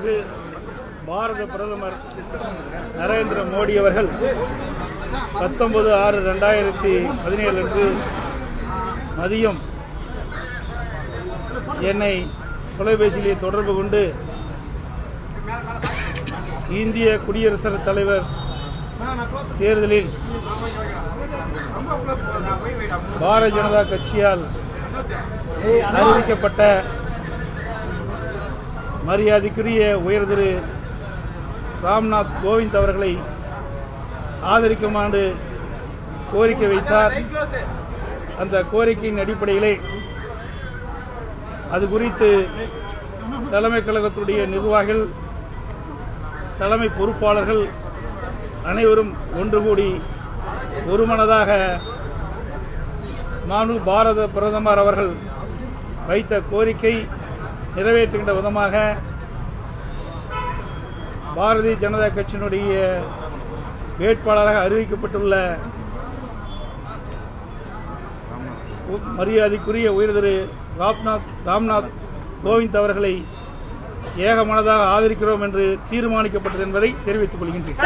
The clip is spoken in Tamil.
மாண்புமிகு பாரத பிரதமர் நரேந்திர மோடி அவர்கள் 19/6/2017 அன்று மதியம் என்னை தொலைபேசியிலே தொடர்பு கொண்டு இந்திய குடியரசுத் தலைவர் தேர்தலில் பாரதிய ஜனதா கட்சியால் அறிவிக்கப்பட்ட மரியாதைக்குரிய உயர் திரு ராம்நாத் கோவிந்த் அவர்களை ஆதரிக்குமாறு கோரிக்கை வைத்தார். அந்த கோரிக்கையின் அடிப்படையிலே அது குறித்து தலைமை கழகத்துடைய நிர்வாகிகள், தலைமை பொறுப்பாளர்கள் அனைவரும் ஒன்று கூடி ஒருமனதாக மாண்புமிகு பாரத பிரதமர் அவர்கள் வைத்த கோரிக்கை நிறைவேற்றுகின்ற விதமாக பாரதிய ஜனதா கட்சியினுடைய வேட்பாளராக அறிவிக்கப்பட்டுள்ள மரியாதைக்குரிய உயர் திரு ராம்நாத் கோவிந்த் அவர்களை ஏகமனதாக ஆதரிக்கிறோம் என்று தீர்மானிக்கப்பட்டது என்பதை தெரிவித்துக் கொள்கின்றேன்.